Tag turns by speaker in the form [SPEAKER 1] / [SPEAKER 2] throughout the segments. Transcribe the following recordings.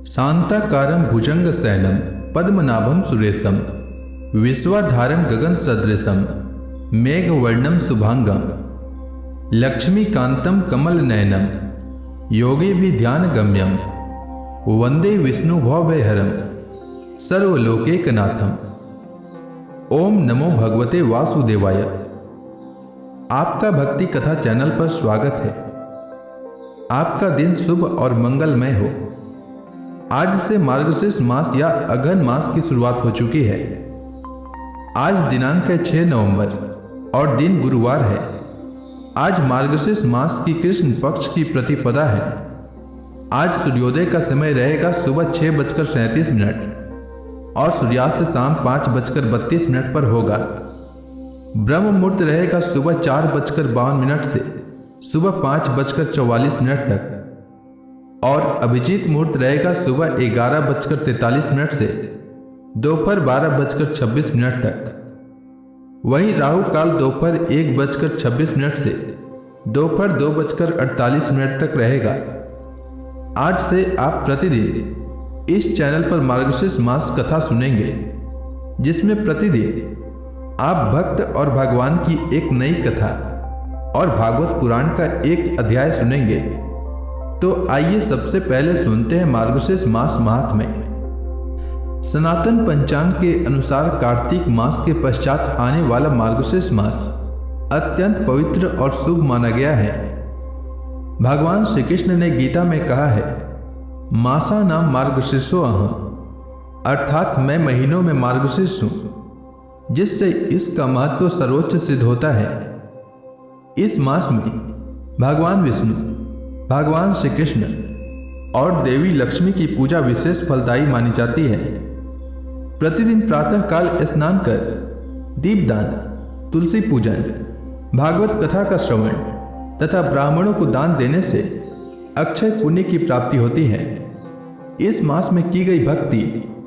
[SPEAKER 1] शांताकारं भुजंगशयनं पद्मनाभं सुरेशं विश्वाधारं गगनसदृशं मेघवर्णं शुभांगं लक्ष्मीकान्तं कमलनयनं योगिभिर्ध्यानगम्यं वंदे विष्णुभवभयहरं सर्वलोकैकनाथम्। ओम नमो भगवते वासुदेवाय। आपका भक्ति कथा चैनल पर स्वागत है। आपका दिन शुभ और मंगलमय हो। आज से मार्गशीर्ष मास या अघन मास की शुरुआत हो चुकी है। आज दिनांक है 6 नवंबर और दिन गुरुवार है। आज मार्गशीर्ष मास की कृष्ण पक्ष की प्रतिपदा है। आज सूर्योदय का समय रहेगा सुबह 6:37 और सूर्यास्त शाम 5:32 पर होगा। ब्रह्म मुहूर्त रहेगा सुबह 4:52 से सुबह 5:44 तक और अभिजीत मुहूर्त रहेगा सुबह 11:43 से दोपहर 12:26 तक। वहीं राहु काल दोपहर 1:26 से दोपहर 2:48 तक रहेगा। आज से आप प्रतिदिन इस चैनल पर मार्गशीर्ष मास कथा सुनेंगे, जिसमें प्रतिदिन आप भक्त और भगवान की एक नई कथा और भागवत पुराण का एक अध्याय सुनेंगे। तो आइए सबसे पहले सुनते हैं मार्गशीर्ष मास महात्म्य। सनातन पंचांग के अनुसार कार्तिक मास के पश्चात आने वाला मार्गशीर्ष मास अत्यंत पवित्र और शुभ माना गया है। भगवान श्री कृष्ण ने गीता में कहा है, मासा नाम मार्गशीर्षो अहम्, अर्थात मैं महीनों में मार्गशीर्ष हूं, जिससे इसका महत्व सर्वोच्च सिद्ध होता है। इस मास में भगवान विष्णु, भगवान श्री कृष्ण और देवी लक्ष्मी की पूजा विशेष फलदायी मानी जाती है। प्रतिदिन प्रातः काल स्नान कर दीपदान, तुलसी पूजन, भागवत कथा का श्रवण तथा ब्राह्मणों को दान देने से अक्षय पुण्य की प्राप्ति होती है। इस मास में की गई भक्ति,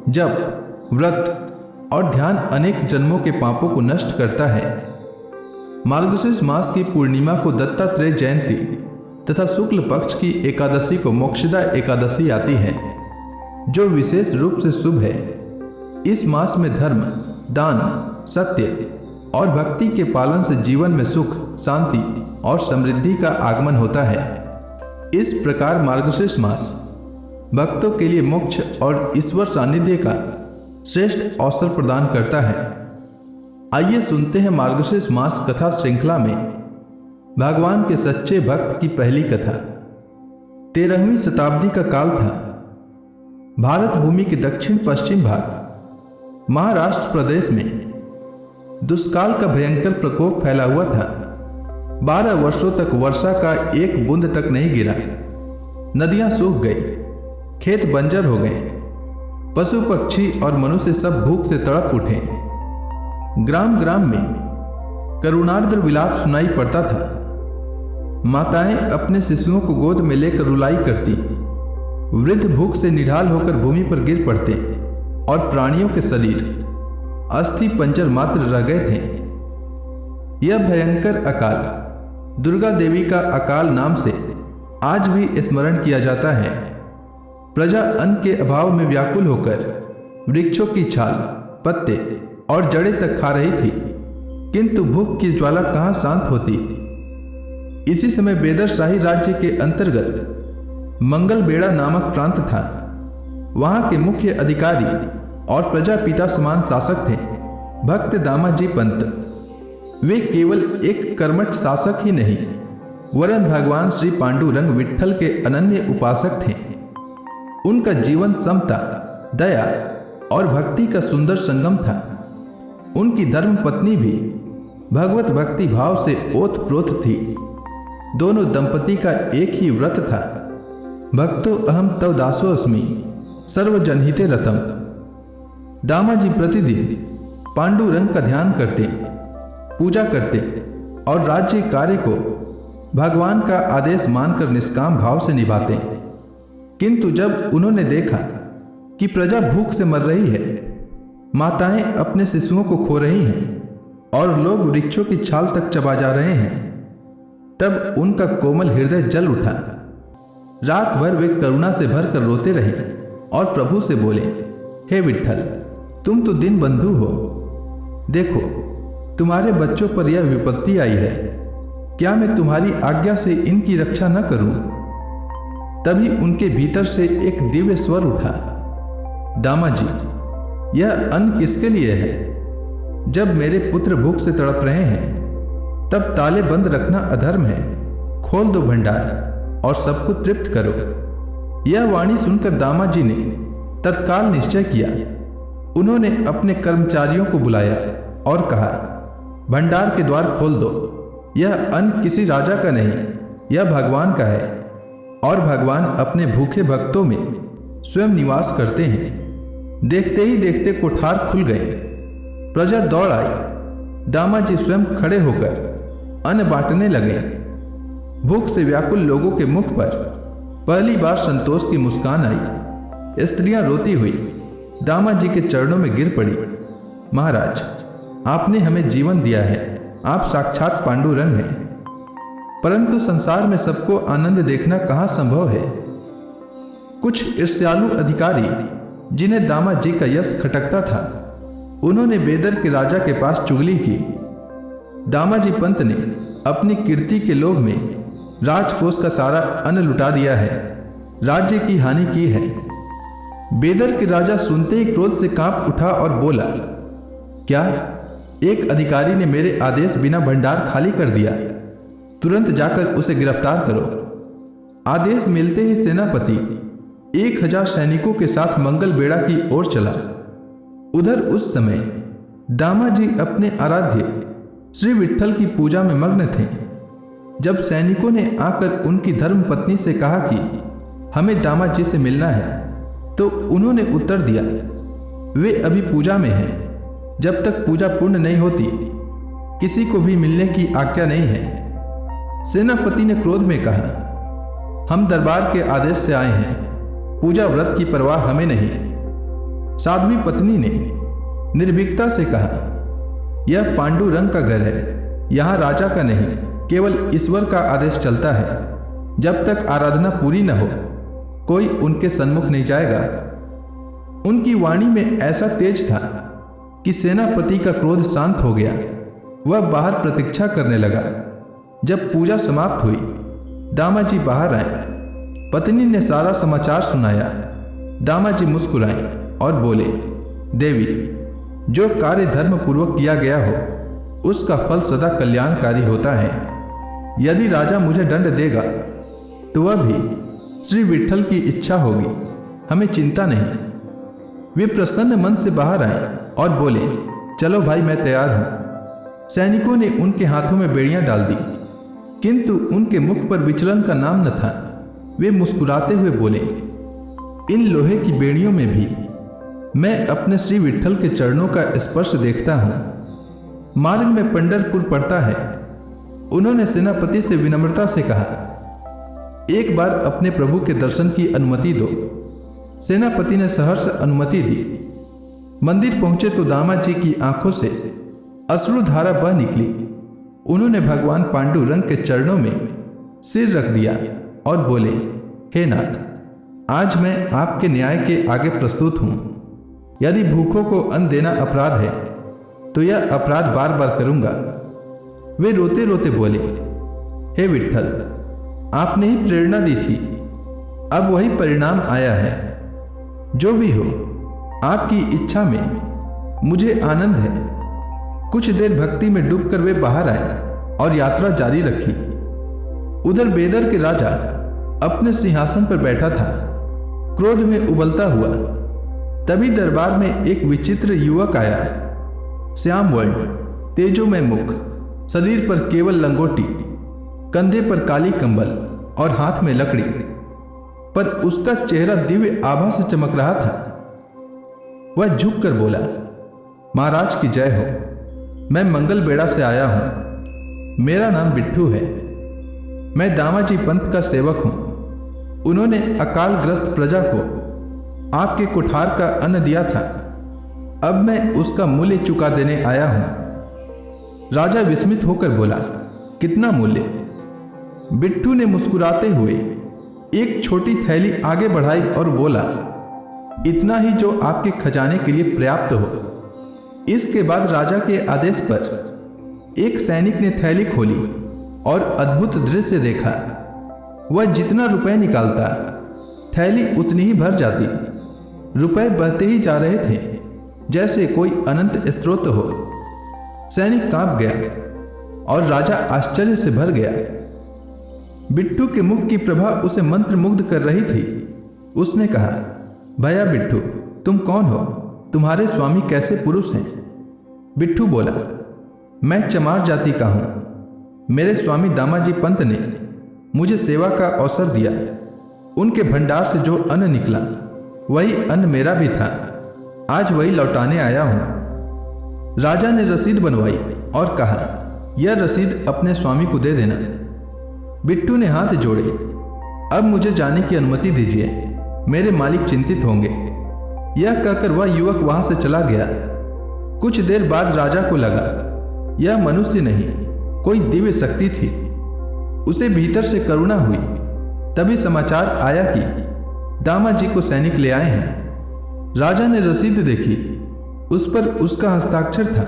[SPEAKER 1] जप, व्रत और ध्यान अनेक जन्मों के पापों को नष्ट करता है। मार्गशीर्ष मास की पूर्णिमा को दत्तात्रेय जयंती तथा शुक्ल पक्ष की एकादशी को मोक्षदा एकादशी आती है, जो विशेष रूप से शुभ है। इस मास में धर्म, दान, सत्य और भक्ति के पालन से जीवन में सुख, शांति और समृद्धि का आगमन होता है। इस प्रकार मार्गशीर्ष मास भक्तों के लिए मोक्ष और ईश्वर सानिध्य का श्रेष्ठ अवसर प्रदान करता है। आइए सुनते हैं मार्गशीर्ष मास कथा श्रृंखला में भगवान के सच्चे भक्त की पहली कथा। 13वीं शताब्दी का काल था। भारत भूमि के दक्षिण पश्चिम भाग महाराष्ट्र प्रदेश में दुष्काल का भयंकर प्रकोप फैला हुआ था। 12 वर्षों तक वर्षा का एक बूंद तक नहीं गिरा। नदियां सूख गई, खेत बंजर हो गए, पशु पक्षी और मनुष्य सब भूख से तड़प उठे। ग्राम ग्राम में करुणार्द्र विलाप सुनाई पड़ता था। माताएं अपने शिशुओं को गोद में लेकर रुलाई करती, वृद्ध भूख से निढाल होकर भूमि पर गिर पड़ते और प्राणियों के शरीर अस्थि पंजर मात्र रह गए थे। यह भयंकर अकाल दुर्गा देवी का अकाल नाम से आज भी स्मरण किया जाता है। प्रजा अन्न के अभाव में व्याकुल होकर वृक्षों की छाल, पत्ते और जड़ें तक खा रही थी, किंतु भूख की ज्वाला कहाँ शांत होती। इसी समय बेदर शाही राज्य के अंतर्गत मंगलबेड़ा नामक प्रांत था। वहां के मुख्य अधिकारी और प्रजापिता समान शासक थे भक्त दामाजी पंत। वे केवल एक कर्मठ शासक ही नहीं, वरन भगवान श्री पांडुरंग विट्ठल के अनन्य उपासक थे। उनका जीवन समता, दया और भक्ति का सुंदर संगम था। उनकी धर्म पत्नी भी भगवत भक्ति भाव से ओतप्रोत थी। दोनों दंपति का एक ही व्रत था, भक्तो अहम तव दासोऽस्मि सर्वजनहिते रतम। दामाजी प्रतिदिन पांडुरंग का ध्यान करते, पूजा करते और राज्य कार्य को भगवान का आदेश मानकर निष्काम भाव से निभाते। किंतु जब उन्होंने देखा कि प्रजा भूख से मर रही है, माताएं अपने शिशुओं को खो रही हैं और लोग वृक्षों की छाल तक चबा जा रहे हैं, तब उनका कोमल हृदय जल उठा। रात भर वे करुणा से भरकर रोते रहे और प्रभु से बोले, हे विट्ठल, तुम तो दीन बंधु हो। देखो, तुम्हारे बच्चों पर यह विपत्ति आई है। क्या मैं तुम्हारी आज्ञा से इनकी रक्षा न करूं? तभी उनके भीतर से एक दिव्य स्वर उठा, दामाजी, यह अन्न किसके लिए है? जब मेरे पुत्र भूख से तड़प रहे हैं तब ताले बंद रखना अधर्म है। खोल दो भंडार और सबको तृप्त करो। यह वाणी सुनकर दामाजी ने तत्काल निश्चय किया। उन्होंने अपने कर्मचारियों को बुलाया और कहा, भंडार के द्वार खोल दो। यह अन्न किसी राजा का नहीं, यह भगवान का है, और भगवान अपने भूखे भक्तों में स्वयं निवास करते हैं। देखते ही देखते कोठार खुल गए। प्रजा दौड़ आई। दामाजी स्वयं खड़े होकर अन्न बांटने लगे। भूख से व्याकुल लोगों के मुख पर पहली बार संतोष की मुस्कान आई। स्त्रियां रोती हुई दामाजी के चरणों में गिर पड़ी। महाराज, आपने हमें जीवन दिया है, आप साक्षात पांडुरंग हैं, परंतु संसार में सबको आनंद देखना कहाँ संभव है। कुछ ईर्ष्यालु अधिकारी, जिन्हें दामाजी का यश खटकता था, उन्होंने बेदर के राजा के पास चुगली की। दामाजी पंत ने अपनी कीर्ति के लोभ में राजकोष का सारा अन्न लुटा दिया है, राज्य की हानि की है। बेदर के राजा सुनते ही क्रोध से कांप उठा और बोला, क्या एक अधिकारी ने मेरे आदेश बिना भंडार खाली कर दिया? तुरंत जाकर उसे गिरफ्तार करो। आदेश मिलते ही सेनापति 1000 सैनिकों के साथ मंगल बेड़ा की ओर चला। उधर उस समय दामाजी अपने आराध्य श्री विट्ठल की पूजा में मग्न थे। जब सैनिकों ने आकर उनकी धर्मपत्नी से कहा कि हमें दामाजी से मिलना है, तो उन्होंने उत्तर दिया, वे अभी पूजा में हैं। जब तक पूजा पूर्ण नहीं होती किसी को भी मिलने की आज्ञा नहीं है। सेनापति ने क्रोध में कहा, हम दरबार के आदेश से आए हैं, पूजा व्रत की परवाह हमें नहीं। साध्वी पत्नी ने निर्भीकता से कहा, यह पांडुरंग का घर है, यहाँ राजा का नहीं, केवल ईश्वर का आदेश चलता है। जब तक आराधना पूरी न हो कोई उनके सन्मुख नहीं जाएगा। उनकी वाणी में ऐसा तेज था कि सेनापति का क्रोध शांत हो गया। वह बाहर प्रतीक्षा करने लगा। जब पूजा समाप्त हुई, दामाजी बाहर आए। पत्नी ने सारा समाचार सुनाया। दामाजी मुस्कुराए और बोले, देवी, जो कार्य धर्म पूर्वक किया गया हो उसका फल सदा कल्याणकारी होता है। यदि राजा मुझे दंड देगा तो वह भी श्री विट्ठल की इच्छा होगी, हमें चिंता नहीं। वे प्रसन्न मन से बाहर आए और बोले, चलो भाई, मैं तैयार हूं। सैनिकों ने उनके हाथों में बेड़ियां डाल दी, किंतु उनके मुख पर विचलन का नाम न था। वे मुस्कुराते हुए बोले, इन लोहे की बेड़ियों में भी मैं अपने श्री विट्ठल के चरणों का स्पर्श देखता हूं। मार्ग में पंढरपुर पड़ता है। उन्होंने सेनापति से विनम्रता से कहा, एक बार अपने प्रभु के दर्शन की अनुमति दो। सेनापति ने सहर्ष अनुमति दी। मंदिर पहुंचे तो दामाजी की आंखों से अश्रुधारा बह निकली। उन्होंने भगवान पांडुरंग के चरणों में सिर रख दिया और बोले, हे नाथ, आज मैं आपके न्याय के आगे प्रस्तुत हूं। यदि भूखों को अन्न देना अपराध है तो यह अपराध बार बार करूंगा। वे रोते रोते बोले, हे विट्ठल, आपने ही प्रेरणा दी थी, अब वही परिणाम आया है। जो भी हो, आपकी इच्छा में मुझे आनंद है। कुछ देर भक्ति में डूबकर वे बाहर आए और यात्रा जारी रखी। उधर बेदर के राजा अपने सिंहासन पर बैठा था, क्रोध में उबलता हुआ। तभी दरबार में एक विचित्र युवक आया। श्याम वर्ण, तेजोमय मुख, शरीर पर केवल लंगोटी, कंधे पर काली कंबल और हाथ में लकड़ी, पर उसका चेहरा दिव्य आभा से चमक रहा था। वह झुककर बोला, महाराज की जय हो। मैं मंगल बेड़ा से आया हूं। मेरा नाम बिट्ठू है। मैं दामाजी पंत का सेवक हूं। उन्होंने अकालग्रस्त प्रजा को आपके कुठार का अन्न दिया था। अब मैं उसका मूल्य चुका देने आया हूं। राजा विस्मित होकर बोला, कितना मूल्य? बिट्ठू ने मुस्कुराते हुए एक छोटी थैली आगे बढ़ाई और बोला, इतना ही जो आपके खजाने के लिए पर्याप्त हो। इसके बाद राजा के आदेश पर एक सैनिक ने थैली खोली और अद्भुत दृश्य देखा। वह जितना रुपए निकालता, थैली उतनी ही भर जाती। रुपए बहते ही जा रहे थे जैसे कोई अनंत स्रोत हो। सैनिक कांप गया और राजा आश्चर्य से भर गया। बिट्टू के मुख की प्रभा उसे मंत्र मुग्ध कर रही थी। उसने कहा, भैया बिट्टू, तुम कौन हो? तुम्हारे स्वामी कैसे पुरुष हैं? बिट्टू बोला, मैं चमार जाति का हूं। मेरे स्वामी दामाजी पंत ने मुझे सेवा का अवसर दिया। उनके भंडार से जो अन्न निकला वही अन्न मेरा भी था। आज वही लौटाने आया हूं। राजा ने रसीद बनवाई और कहा, यह रसीद अपने स्वामी को दे देना। बिट्टू ने हाथ जोड़े, अब मुझे जाने की अनुमति दीजिए, मेरे मालिक चिंतित होंगे। यह कहकर वह युवक वहां से चला गया। कुछ देर बाद राजा को लगा यह मनुष्य नहीं, कोई दिव्य शक्ति थी। उसे भीतर से करुणा हुई। तभी समाचार आया कि दामाजी को सैनिक ले आए हैं। राजा ने रसीद देखी, उस पर उसका हस्ताक्षर था,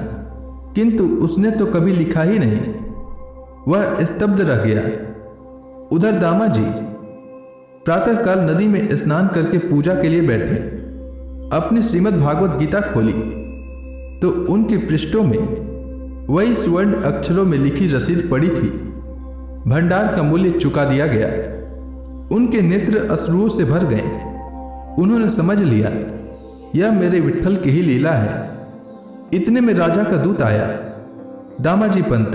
[SPEAKER 1] किंतु उसने तो कभी लिखा ही नहीं। वह स्तब्ध रह गया। उधर दामाजी प्रातःकाल नदी में स्नान करके पूजा के लिए बैठे। अपनी श्रीमद् भागवत गीता खोली तो उनके पृष्ठों में वही स्वर्ण अक्षरों में लिखी रसीद पड़ी थी। भंडार का मूल्य चुका दिया गया। उनके नेत्र अश्रुओं से भर गए। उन्होंने समझ लिया यह मेरे विट्ठल की ही लीला है। इतने में राजा का दूत आया। दामाजी पंत,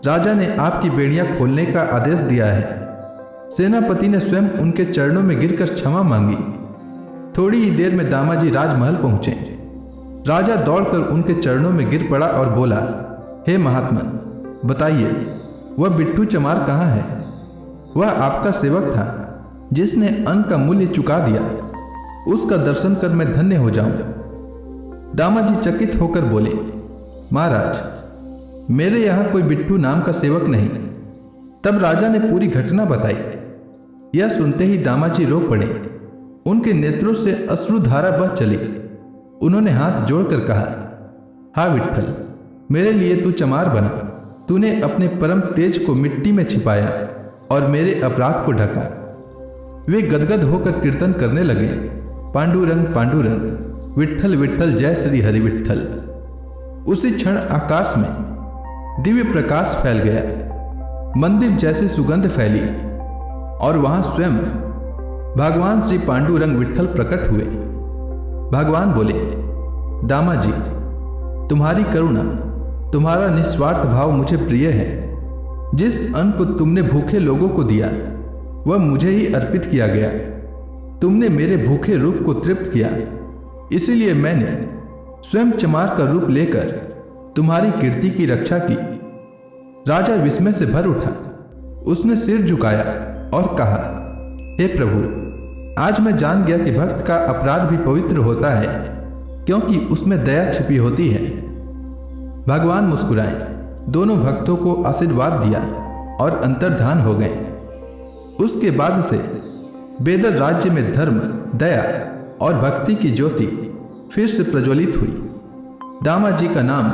[SPEAKER 1] राजा ने आपकी बेड़ियां खोलने का आदेश दिया है। सेनापति ने स्वयं उनके चरणों में गिरकर क्षमा मांगी। थोड़ी ही देर में दामाजी राजमहल पहुंचे। राजा दौड़कर उनके चरणों में गिर पड़ा और बोला, हे महात्मन, बताइए वह बिट्टू चमार कहाँ है? वह आपका सेवक था जिसने अन्न का मूल्य चुका दिया। उसका दर्शन कर मैं धन्य हो जाऊं। दामाजी चकित होकर बोले, महाराज, मेरे यहां कोई बिट्टू नाम का सेवक नहीं। तब राजा ने पूरी घटना बताई। यह सुनते ही दामाजी रो पड़े। उनके नेत्रों से अश्रुधारा बह चली। उन्होंने हाथ जोड़कर कहा, हाँ विट्ठल, मेरे लिए तू चमार बना। तूने अपने परम तेज को मिट्टी में छिपाया और मेरे अपराध को ढका। वे गदगद होकर कीर्तन करने लगे, पांडुरंग पांडुरंग, विट्ठल विट्ठल, जय श्री हरि विट्ठल। उसी क्षण आकाश में दिव्य प्रकाश फैल गया। मंदिर जैसी सुगंध फैली और वहां स्वयं भगवान श्री पांडुरंग विट्ठल प्रकट हुए। भगवान बोले, दामाजी, तुम्हारी करुणा, तुम्हारा निस्वार्थ भाव मुझे प्रिय है। जिस अन्न को तुमने भूखे लोगों को दिया वह मुझे ही अर्पित किया गया। तुमने मेरे भूखे रूप को तृप्त किया, इसीलिए मैंने स्वयं चमार का रूप लेकर तुम्हारी कीर्ति की रक्षा की। राजा विस्मय से भर उठा। उसने सिर झुकाया और कहा, हे प्रभु, आज मैं जान गया कि भक्त का अपराध भी पवित्र होता है, क्योंकि उसमें दया छिपी होती है। भगवान मुस्कुराए, दोनों भक्तों को आशीर्वाद दिया और अंतर्धान हो गए। उसके बाद से बेदर राज्य में धर्म, दया और भक्ति की ज्योति फिर से प्रज्वलित हुई। दामाजी का नाम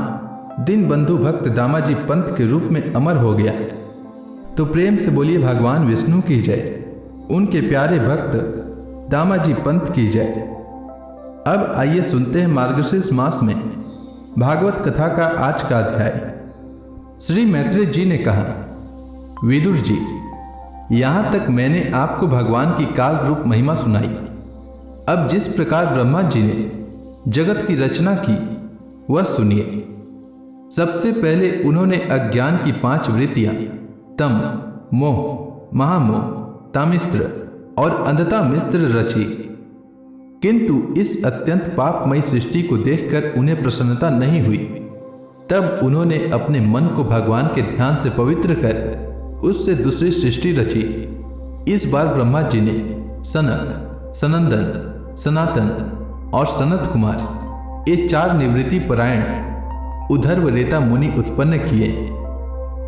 [SPEAKER 1] दीन बंधु भक्त दामाजी पंत के रूप में अमर हो गया। तो प्रेम से बोलिए भगवान विष्णु की जय, उनके प्यारे भक्त दामाजी पंत की जय। अब आइए सुनते हैं मार्गशीर्ष मास में भागवत कथा का आज का अध्याय। श्री मैत्रेय जी ने कहा, विदुर जी, यहाँ तक मैंने आपको भगवान की काल रूप महिमा सुनाई। अब जिस प्रकार ब्रह्मा जी ने जगत की रचना की वह सुनिए। सबसे पहले उन्होंने अज्ञान की 5 वृत्तियां तम, मोह, महामोह, तामिस्त्र और अंधता मिस्त्र रची। किंतु इस अत्यंत पापमयी सृष्टि को देखकर उन्हें प्रसन्नता नहीं हुई। तब उन्होंने अपने मन को भगवान के ध्यान से पवित्र कर उससे दूसरी सृष्टि रची। इस बार ब्रह्मा जी ने सनक, सनंदन, सनातन और सनत कुमार ये 4 निवृत्ति परायण उधर्व रेता मुनि उत्पन्न किए।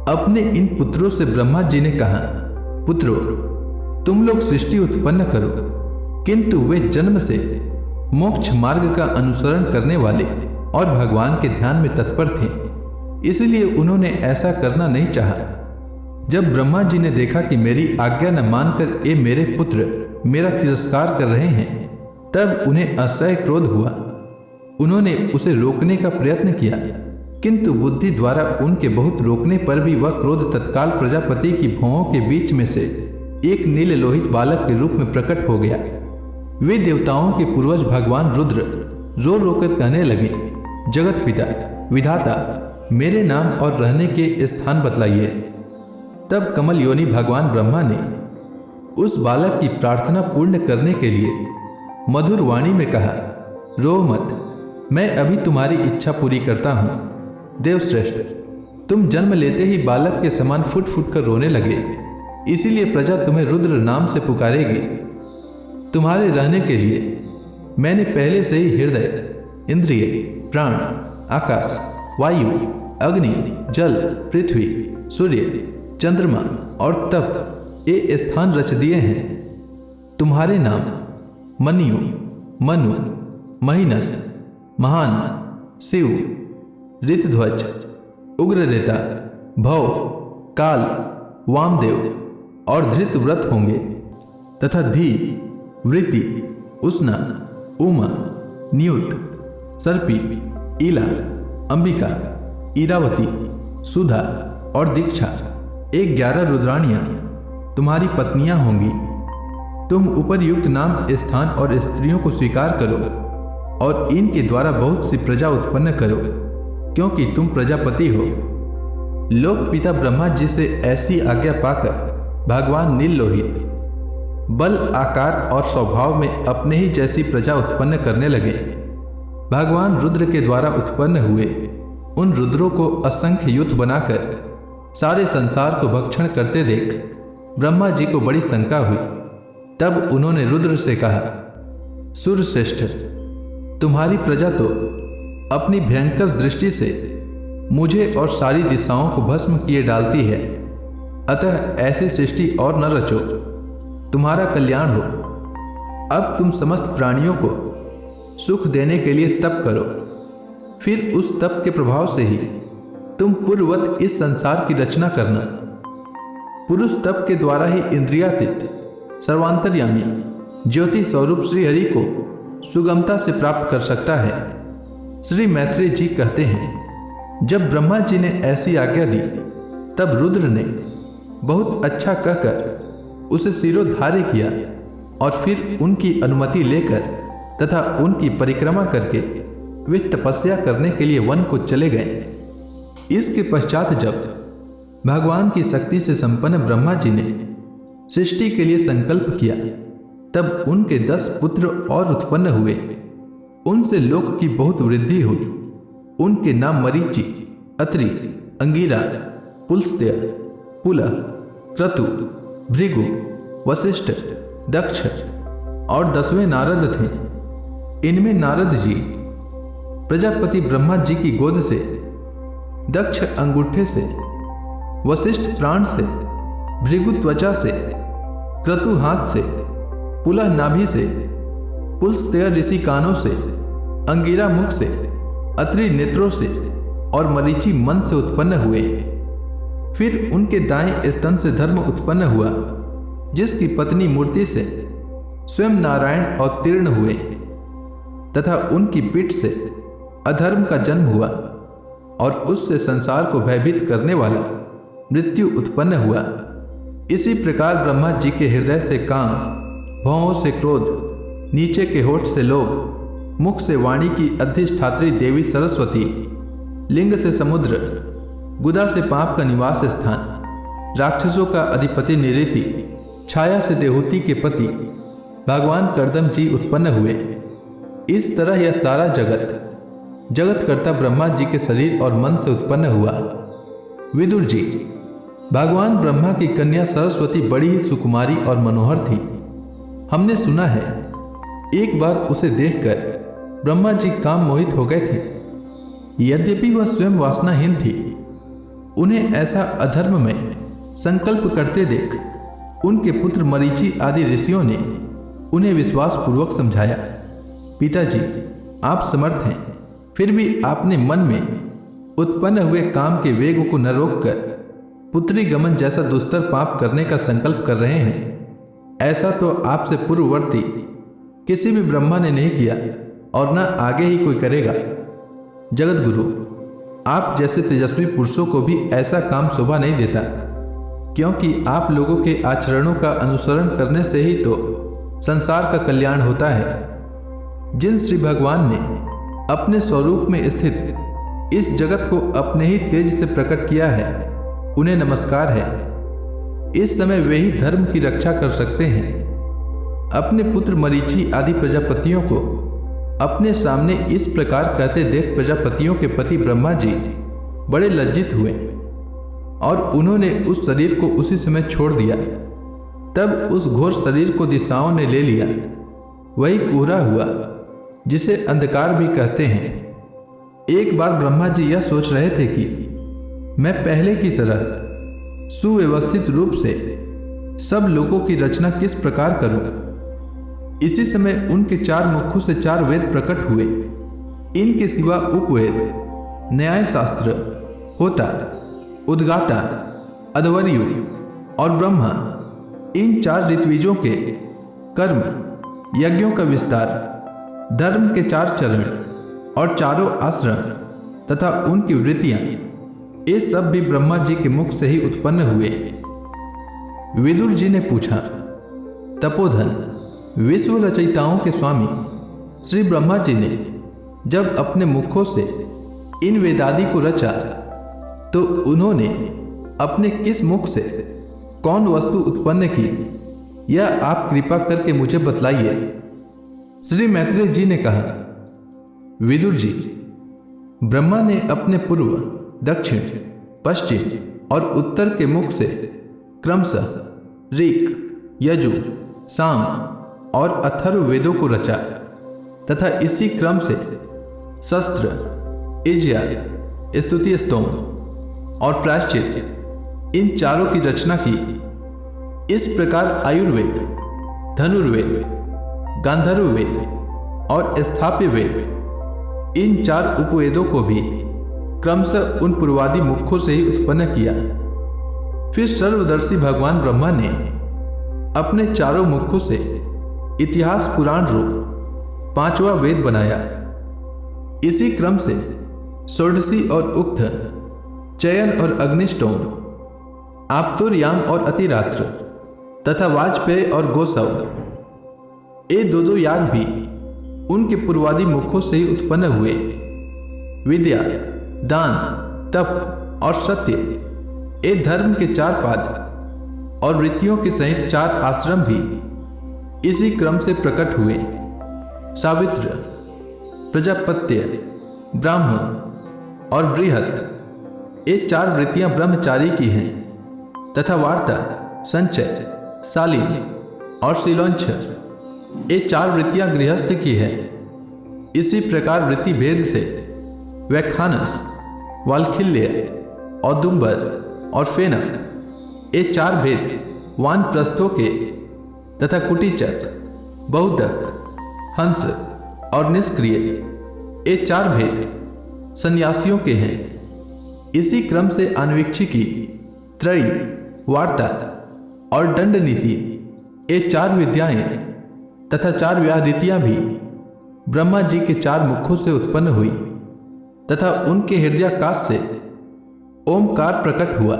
[SPEAKER 1] अपने इन पुत्रों से ब्रह्मा जी ने कहा, पुत्रों, तुम लोग सृष्टि उत्पन्न करो। किंतु वे जन्म से मोक्ष मार्ग का अनुसरण करने वाले और भगवान के ध्यान में तत्पर थे, इसलिए उन्होंने ऐसा करना नहीं चाहा। जब ब्रह्मा जी ने देखा कि मेरी आज्ञा न मानकर ये मेरे पुत्र मेरा तिरस्कार कर रहे हैं, तब उन्हें असह्य क्रोध हुआ। उन्होंने उसे रोकने का प्रयत्न किया, किंतु बुद्धि द्वारा उनके बहुत रोकने पर भी वह क्रोध तत्काल प्रजापति की भौहों के बीच में से एक नील लोहित बालक के रूप में प्रकट हो गया। वे देवताओं के पूर्वज भगवान रुद्र रो रोकर कहने लगे, जगत पिता विधाता, मेरे नाम और रहने के स्थान बतलाइए। तब कमल योनि भगवान ब्रह्मा ने उस बालक की प्रार्थना पूर्ण करने के लिए मधुर वाणी में कहा, रो मत, मैं अभी तुम्हारी इच्छा पूरी करता हूँ। देवश्रेष्ठ, तुम जन्म लेते ही बालक के समान फुट फुट कर रोने लगे, इसीलिए प्रजा तुम्हें रुद्र नाम से पुकारेगी। तुम्हारे रहने के लिए मैंने पहले से ही हृदय, इंद्रिय, प्राण, आकाश, वायु, अग्नि, जल, पृथ्वी, सूर्य, चंद्रमा और तप ये स्थान रच दिए हैं। तुम्हारे नाम मन्यु, मनु, महिनस, महान, शिव, ऋतध्वज, उग्ररेता, भव, काल, वामदेव और धृतव्रत होंगे तथा धी, वृति, उष्णा, उमा, न्यूट, सर्पी, ईला, अंबिका, इरावती, सुधा और दीक्षा, 11 रुद्राणियां तुम्हारी पत्नियां होंगी। तुम उपरयुक्त नाम, स्थान और स्त्रियों को स्वीकार करो और इनके द्वारा बहुत सी प्रजा उत्पन्न करो, क्योंकि तुम प्रजापति हो। लोक पिता ब्रह्मा जी से ऐसी आज्ञा पाकर भगवान नील लोहित बल, आकार और स्वभाव में अपने ही जैसी प्रजा उत्पन्न करने लगे। भगवान रुद्र के द्वारा उत्पन्न हुए उन रुद्रों को असंख्य युद्ध बनाकर सारे संसार को भक्षण करते देख ब्रह्मा जी को बड़ी शंका हुई। तब उन्होंने रुद्र से कहा, सूर्यश्रेष्ठ, तुम्हारी प्रजा तो अपनी भयंकर दृष्टि से मुझे और सारी दिशाओं को भस्म किए डालती है, अतः ऐसी सृष्टि और न रचो, तुम्हारा कल्याण हो। अब तुम समस्त प्राणियों को सुख देने के लिए तप करो, फिर उस तप के प्रभाव से ही तुम पूर्ववत इस संसार की रचना करना। पुरुष तप के द्वारा ही इंद्रियातीत, सर्वांतर्यामी, ज्योति स्वरूप श्री हरि को सुगमता से प्राप्त कर सकता है। श्री मैत्रेय जी कहते हैं, जब ब्रह्मा जी ने ऐसी आज्ञा दी, तब रुद्र ने बहुत अच्छा कहकर उसे सिरोधार्य किया और फिर उनकी अनुमति लेकर तथा उनकी परिक्रमा करके वे तपस्या करने के लिए वन को चले गए। इसके पश्चात जब भगवान की शक्ति से संपन्न ब्रह्मा जी ने सृष्टि के लिए संकल्प किया, तब उनके 10 पुत्र और उत्पन्न हुए। उनसे लोक की बहुत वृद्धि हुई। उनके नाम मरीचि, अत्रि, अंगिरा, पुलस्त्य, पुलह, क्रतु, भृगु, वशिष्ठ, दक्ष और 10वें नारद थे। इनमें नारद जी प्रजापति ब्रह्मा जी की गोद से, दक्ष अंगूठे से, वशिष्ठ प्राण से, भृगु त्वचा से, क्रतु हाथ से, पुलह नाभि से, पुलस्त्य ऋषि कानों से, अंगिरा मुख से, अत्रि नेत्रों से और मरीचि मन से उत्पन्न हुए। फिर उनके दाएं स्तन से धर्म उत्पन्न हुआ, जिसकी पत्नी मूर्ति से स्वयं नारायण अवतीर्ण हुए, तथा उनकी पीठ से अधर्म का जन्म हुआ और उससे संसार को भयभीत करने वाला मृत्यु उत्पन्न हुआ। इसी प्रकार ब्रह्मा जी के हृदय से काम, भौहों से क्रोध, नीचे के होठ से लोभ, मुख से वाणी की अधिष्ठात्री देवी सरस्वती, लिंग से समुद्र, गुदा से पाप का निवास स्थान, राक्षसों का अधिपति निऋति, छाया से देहूति के पति भगवान कर्दम जी उत्पन्न हुए। इस तरह यह सारा जगतकर्ता ब्रह्मा जी के शरीर और मन से उत्पन्न हुआ। विदुर जी, भगवान ब्रह्मा की कन्या सरस्वती बड़ी ही सुकुमारी और मनोहर थी। हमने सुना है एक बार उसे देखकर ब्रह्मा जी काम मोहित हो गए थे। यद्यपि वह स्वयं वासनाहीन थी, उन्हें ऐसा अधर्म में संकल्प करते देख उनके पुत्र मरीचि आदि ऋषियों ने उन्हें विश्वास पूर्वक समझाया। पिताजी, आप समर्थ हैं, फिर भी आपने मन में उत्पन्न हुए काम के वेग को न रोककर पुत्री गमन जैसा दुस्तर पाप करने का संकल्प कर रहे हैं। ऐसा तो आपसे पूर्ववर्ती किसी भी ब्रह्मा ने नहीं किया और न आगे ही कोई करेगा। जगत गुरु, आप जैसे तेजस्वी पुरुषों को भी ऐसा काम शोभा नहीं देता, क्योंकि आप लोगों के आचरणों का अनुसरण करने से ही तो संसार का कल्याण होता है। जिन श्री भगवान ने अपने स्वरूप में स्थित इस जगत को अपने ही तेज से प्रकट किया है, उन्हें नमस्कार है। इस समय वे ही धर्म की रक्षा कर सकते हैं। अपने पुत्र मरीचि आदि प्रजापतियों को अपने सामने इस प्रकार कहते देख प्रजापतियों के पति ब्रह्मा जी बड़े लज्जित हुए और उन्होंने उस शरीर को उसी समय छोड़ दिया। तब उस घोर शरीर को दिशाओं ने ले लिया। वही कोहरा हुआ जिसे अंधकार भी कहते हैं। एक बार ब्रह्मा जी यह सोच रहे थे कि मैं पहले की तरह सुव्यवस्थित रूप से सब लोगों की रचना किस प्रकार करूं। इसी समय उनके 4 मुखों से 4 वेद प्रकट हुए। इनके सिवा उपवेद, न्याय शास्त्र, होता, उद्गाता, अध्वर्यु और ब्रह्मा, इन 4 ऋत्विजों के कर्म, यज्ञों का विस्तार, धर्म के 4 चरण और चारों आश्रम तथा उनकी वृत्तियां, ये सब भी ब्रह्मा जी के मुख से ही उत्पन्न हुए। विदुर जी ने पूछा, तपोधन, विश्व रचयिताओं के स्वामी श्री ब्रह्मा जी ने जब अपने मुखों से इन वेदादि को रचा तो उन्होंने अपने किस मुख से कौन वस्तु उत्पन्न की, यह आप कृपा करके मुझे बतलाइए। श्री मैत्रेय जी ने कहा, विदुर जी, ब्रह्मा ने अपने पूर्व, दक्षिण, पश्चिम और उत्तर के मुख से क्रमशः ऋक्, यजु, साम और अथर्व वेदों को रचा तथा इसी क्रम से शस्त्र, इज्या, स्तुति, स्तोम और प्रायश्चित, इन चारों की रचना की। इस प्रकार आयुर्वेद, धनुर्वेद, गांधर्व वेद और स्थाप्य वेद, इन 4 उपवेदों को भी क्रमशः उन पूर्वादि मुखों से ही उत्पन्न किया। फिर सर्वदर्शी भगवान ब्रह्मा ने अपने चारों मुखों से इतिहास पुराण रूप 5वां वेद बनाया। इसी क्रम से षोडशी और उक्त, चयन और अग्निष्टोम, आप्तोर्याम और अतिरात्र तथा वाजपेय और गोसव, ये 2 याग भी उनके पूर्वादि मुखों से ही उत्पन्न हुए। विद्या, दान, तप और सत्य, ये धर्म के 4 पाद और वृत्तियों के सहित 4 आश्रम भी इसी क्रम से प्रकट हुए। सावित्र, प्रजापत्य, ब्राह्मण और बृहत, ये 4 वृत्तियां ब्रह्मचारी की हैं तथा वार्ता, संचय, शालीन और शिलोंच, ये 4 वृत्तियां गृहस्थ की है। इसी प्रकार वृत्ति भेद से व्याख्यानस, वालखिल्य, औदुंबर और फेनक, ये 4 भेद वानप्रस्थों के तथा कुटीचक, बहुदक, हंस और निष्क्रिय, ये 4 भेद सन्यासियों के हैं। इसी क्रम से अन्वीक्षिकी, त्रयी, वार्ता और दंड नीति, ये 4 विद्याएं तथा 4 व्याहृतियां भी ब्रह्मा जी के 4 मुखों से उत्पन्न हुई तथा उनके हृदयाकाश से ओमकार प्रकट हुआ।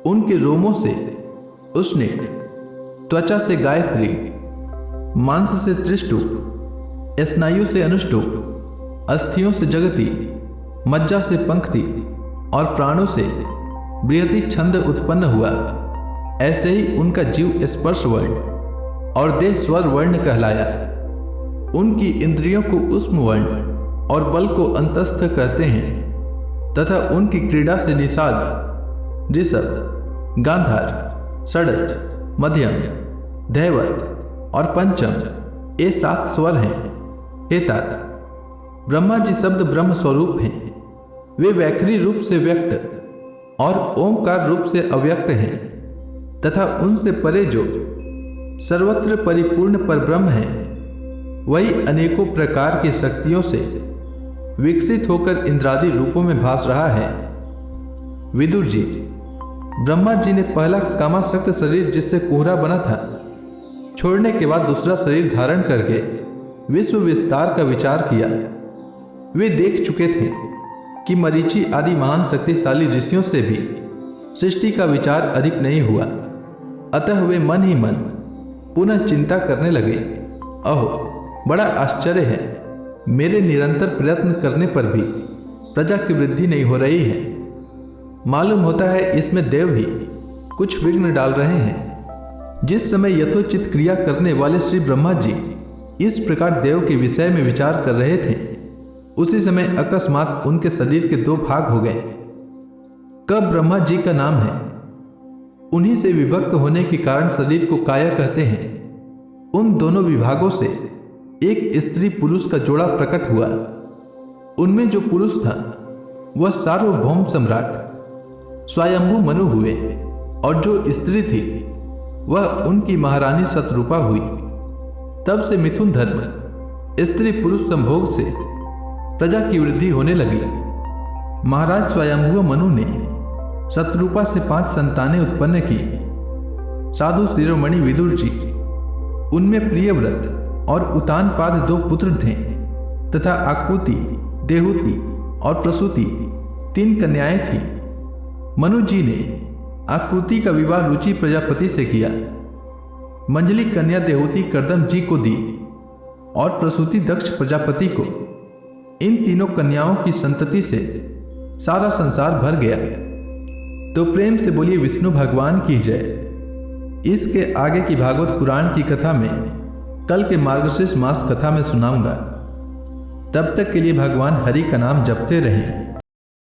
[SPEAKER 1] उनके रोमों से उष्णिक, त्वचा से गायत्री, मांस से त्रिष्टुप, स्नायु से अनुष्टुप, अस्थियों से जगति, मज्जा से पंक्ति और प्राणों से बृहति छंद उत्पन्न हुआ। ऐसे ही उनका जीव स्पर्श वर्ण और देह स्वर वर्ण कहलाया। उनकी इंद्रियों को उष्म वर्ण और बल को अंतस्थ कहते हैं तथा उनकी क्रीड़ा से निषाद, ऋषभ, गांधार, षडज, मध्यम, दैवत और पंचम, ये 7 स्वर हैं। हे तात, ब्रह्मा जी शब्द ब्रह्म स्वरूप हैं। वे वैखरी रूप से व्यक्त और ओंकार रूप से अव्यक्त हैं तथा उनसे परे जो सर्वत्र परिपूर्ण पर ब्रह्म है, वही अनेकों प्रकार की शक्तियों से विकसित होकर इंद्रादि रूपों में भास रहा है। विदुर जी, ब्रह्मा जी ने पहला कामासक्त शरीर जिससे कोहरा बना था छोड़ने के बाद दूसरा शरीर धारण करके विश्व विस्तार का विचार किया। वे देख चुके थे कि मरीचि आदि महान शक्तिशाली ऋषियों से भी सृष्टि का विचार अधिक नहीं हुआ। अतः वे मन ही मन पुनः चिंता करने लगे। अहो, बड़ा आश्चर्य है, मेरे निरंतर प्रयत्न करने पर भी प्रजा की वृद्धि नहीं हो रही है। मालूम होता है इसमें देव ही कुछ विघ्न डाल रहे हैं। जिस समय यथोचित क्रिया करने वाले श्री ब्रह्मा जी इस प्रकार देव के विषय में विचार कर रहे थे, उसी समय अकस्मात उनके शरीर के दो भाग हो गए। कब ब्रह्मा जी का नाम है, उन्हीं से विभक्त होने के कारण शरीर को काया कहते हैं। उन दोनों विभागों से एक स्त्री पुरुष का जोड़ा प्रकट हुआ। उनमें जो पुरुष था वह सार्वभौम सम्राट स्वयंभू मनु हुए और जो स्त्री थी वह उनकी महारानी शतरूपा हुई। तब से मिथुन धर्म स्त्री पुरुष संभोग से प्रजा की वृद्धि होने लगी। महाराज स्वयंभू मनु ने शतरूपा से 5 संतानें उत्पन्न की। साधु शिरोमणि विदुर जी, उनमें प्रियव्रत और उतानपाद 2 पुत्र थे तथा आकुति, देहुति और प्रसूति 3 कन्याएं थीं। मनु जी ने आकुति का विवाह रुचि प्रजापति से किया। मंजली कन्या देहुति कर्दम जी को दी और प्रसूति दक्ष प्रजापति को। इन तीनों कन्याओं की संतति से सारा संसार भर गया। तो प्रेम से बोलिए विष्णु भगवान की जय। इसके आगे की भागवत पुराण की कथा में कल के मार्गशीर्ष मास कथा में सुनाऊंगा। तब तक के लिए भगवान हरि का नाम जपते रहें।